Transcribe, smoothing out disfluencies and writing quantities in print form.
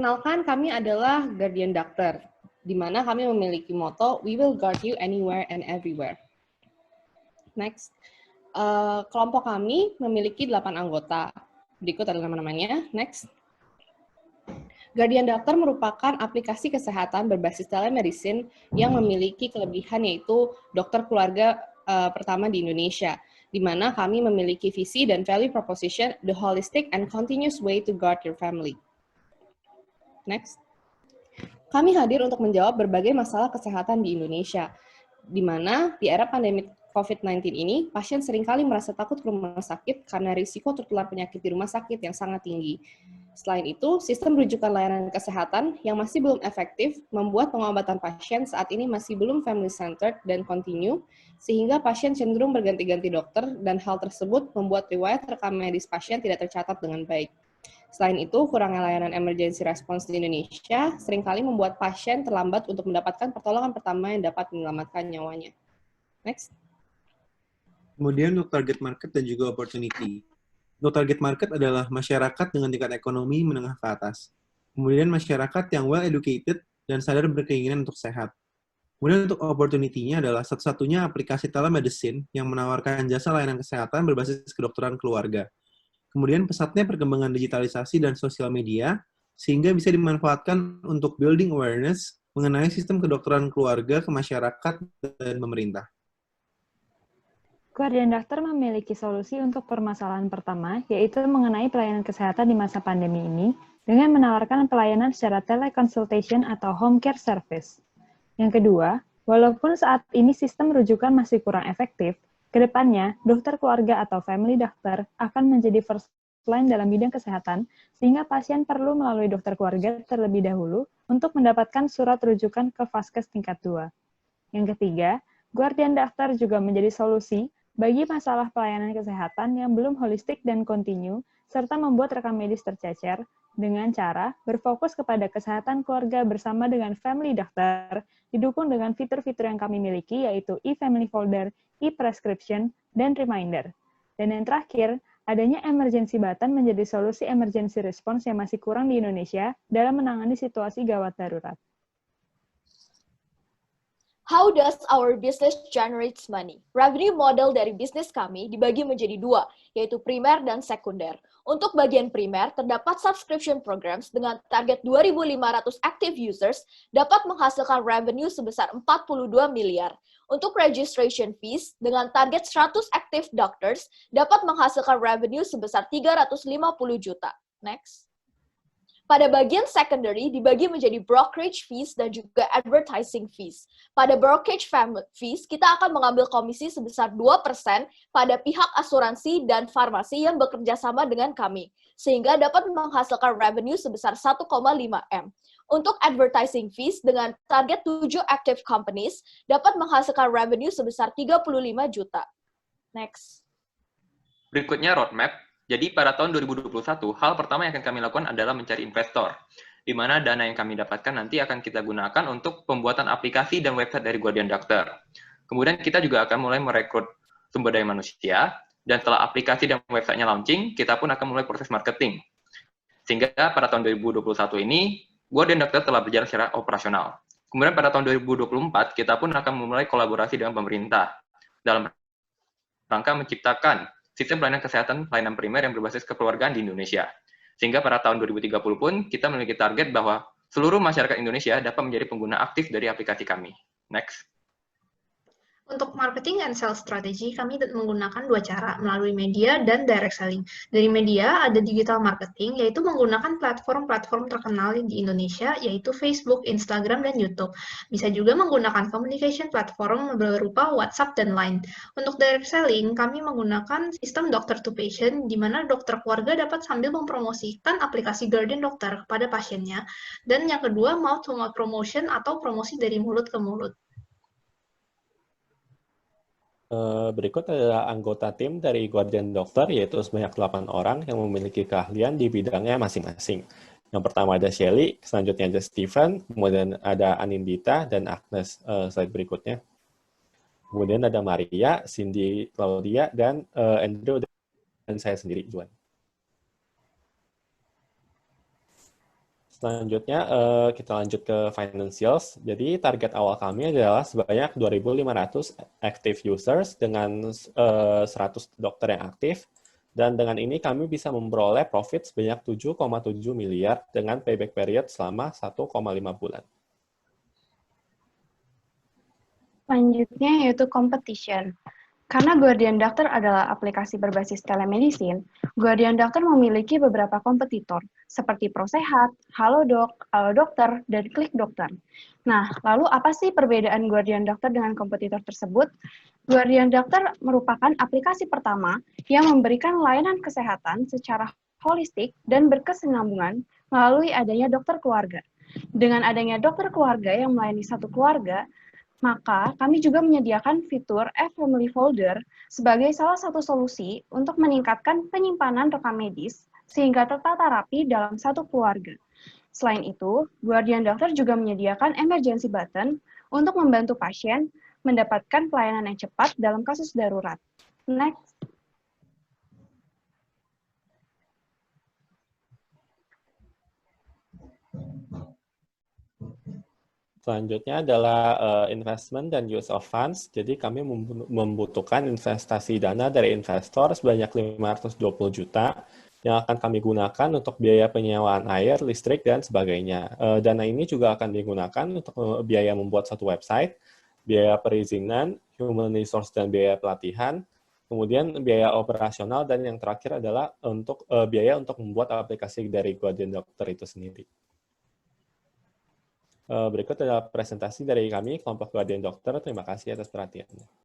Perkenalkan, kami adalah Guardian Doctor, di mana kami memiliki moto, "We will guard you anywhere and everywhere." Next. Kelompok kami memiliki 8 anggota. Berikut adalah nama-namanya. Next. Guardian Doctor merupakan aplikasi kesehatan berbasis telemedicine yang memiliki kelebihan yaitu dokter keluarga pertama di Indonesia, di mana kami memiliki visi dan value proposition, the holistic and continuous way to guard your family. Next. Kami hadir untuk menjawab berbagai masalah kesehatan di Indonesia, di mana di era pandemi COVID-19 ini, pasien seringkali merasa takut ke rumah sakit karena risiko tertular penyakit di rumah sakit yang sangat tinggi. Selain itu, sistem rujukan layanan kesehatan yang masih belum efektif membuat pengobatan pasien saat ini masih belum family-centered dan continue, sehingga pasien cenderung berganti-ganti dokter, dan hal tersebut membuat riwayat rekam medis pasien tidak tercatat dengan baik. Selain itu, kurangnya layanan emergency response di Indonesia seringkali membuat pasien terlambat untuk mendapatkan pertolongan pertama yang dapat menyelamatkan nyawanya. Next. Kemudian untuk target market dan juga opportunity. Untuk target market adalah masyarakat dengan tingkat ekonomi menengah ke atas. Kemudian masyarakat yang well educated dan sadar berkeinginan untuk sehat. Kemudian untuk opportunity-nya adalah satu-satunya aplikasi telemedicine yang menawarkan jasa layanan kesehatan berbasis kedokteran keluarga. Kemudian pesatnya perkembangan digitalisasi dan sosial media, sehingga bisa dimanfaatkan untuk building awareness mengenai sistem kedokteran keluarga ke masyarakat dan pemerintah. Guardian Doctor memiliki solusi untuk permasalahan pertama, yaitu mengenai pelayanan kesehatan di masa pandemi ini, dengan menawarkan pelayanan secara teleconsultation atau home care service. Yang kedua, walaupun saat ini sistem rujukan masih kurang efektif, kedepannya, dokter keluarga atau family doctor akan menjadi first line dalam bidang kesehatan, sehingga pasien perlu melalui dokter keluarga terlebih dahulu untuk mendapatkan surat rujukan ke vaskes tingkat 2. Yang ketiga, Guardian Doctor juga menjadi solusi bagi masalah pelayanan kesehatan yang belum holistik dan kontinu, serta membuat rekam medis tercecer dengan cara berfokus kepada kesehatan keluarga bersama dengan family doctor, didukung dengan fitur-fitur yang kami miliki, yaitu e-family folder, e-prescription, dan reminder. Dan yang terakhir, adanya emergency button menjadi solusi emergency response yang masih kurang di Indonesia dalam menangani situasi gawat darurat. How does our business generates money? Revenue model dari bisnis kami dibagi menjadi 2, yaitu primer dan sekunder. Untuk bagian primer, terdapat subscription programs dengan target 2.500 active users dapat menghasilkan revenue sebesar 42 miliar. Untuk registration fees, dengan target 100 active doctors, dapat menghasilkan revenue sebesar 350 juta. Next. Pada bagian secondary dibagi menjadi brokerage fees dan juga advertising fees. Pada brokerage fees, kita akan mengambil komisi sebesar 2% pada pihak asuransi dan farmasi yang bekerja sama dengan kami, sehingga dapat menghasilkan revenue sebesar 1,5 M. Untuk advertising fees dengan target 7 active companies, dapat menghasilkan revenue sebesar 35 juta. Next. Berikutnya roadmap. Jadi pada tahun 2021, hal pertama yang akan kami lakukan adalah mencari investor, di mana dana yang kami dapatkan nanti akan kita gunakan untuk pembuatan aplikasi dan website dari Guardian Doctor. Kemudian kita juga akan mulai merekrut sumber daya manusia, dan setelah aplikasi dan websitenya launching, kita pun akan mulai proses marketing. Sehingga pada tahun 2021 ini, Guardian Doctor telah berjalan secara operasional. Kemudian pada tahun 2024, kita pun akan memulai kolaborasi dengan pemerintah dalam rangka menciptakan sistem pelayanan kesehatan pelayanan primer yang berbasis kekeluargaan di Indonesia. Sehingga pada tahun 2030 pun kita memiliki target bahwa seluruh masyarakat Indonesia dapat menjadi pengguna aktif dari aplikasi kami. Next. Untuk marketing and sales strategy, kami menggunakan 2 cara, melalui media dan direct selling. Dari media, ada digital marketing, yaitu menggunakan platform-platform terkenal di Indonesia, yaitu Facebook, Instagram, dan YouTube. Bisa juga menggunakan communication platform berupa WhatsApp dan Line. Untuk direct selling, kami menggunakan sistem doctor to patient, di mana dokter keluarga dapat sambil mempromosikan aplikasi Guardian Doctor kepada pasiennya. Dan yang kedua, mouth-to-mouth promotion atau promosi dari mulut ke mulut. Berikut adalah anggota tim dari Guardian Doctor, yaitu sebanyak 8 orang yang memiliki keahlian di bidangnya masing-masing. Yang pertama ada Shelly, selanjutnya ada Steven, kemudian ada Anindita, dan Agnes. Slide berikutnya. Kemudian ada Maria, Cindy, Claudia, dan Andrew, dan saya sendiri, Juan. Selanjutnya kita lanjut ke financials. Jadi target awal kami adalah sebanyak 2.500 active users dengan 100 dokter yang aktif. Dan dengan ini kami bisa memperoleh profit sebanyak 7,7 miliar dengan payback period selama 1,5 bulan. Selanjutnya yaitu competition. Karena Guardian Doctor adalah aplikasi berbasis telemedicine, Guardian Doctor memiliki beberapa kompetitor, seperti ProSehat, Halodoc, Dokter, dan Klik Dokter. Nah, lalu apa sih perbedaan Guardian Doctor dengan kompetitor tersebut? Guardian Doctor merupakan aplikasi pertama yang memberikan layanan kesehatan secara holistik dan berkesinambungan melalui adanya dokter keluarga. Dengan adanya dokter keluarga yang melayani satu keluarga, maka kami juga menyediakan fitur e-family folder sebagai salah satu solusi untuk meningkatkan penyimpanan rekam medis sehingga tertata rapi dalam satu keluarga. Selain itu, Guardian Doctor juga menyediakan emergency button untuk membantu pasien mendapatkan pelayanan yang cepat dalam kasus darurat. Next. Selanjutnya adalah investment dan use of funds. Jadi kami membutuhkan investasi dana dari investor sebanyak 520 juta yang akan kami gunakan untuk biaya penyewaan air, listrik, dan sebagainya. Dana ini juga akan digunakan untuk biaya membuat satu website, biaya perizinan, human resource, dan biaya pelatihan, kemudian biaya operasional, dan yang terakhir adalah untuk biaya untuk membuat aplikasi dari Guardian Doctor itu sendiri. Berikut adalah presentasi dari kami, kelompok Guardian Doctor. Terima kasih atas perhatiannya.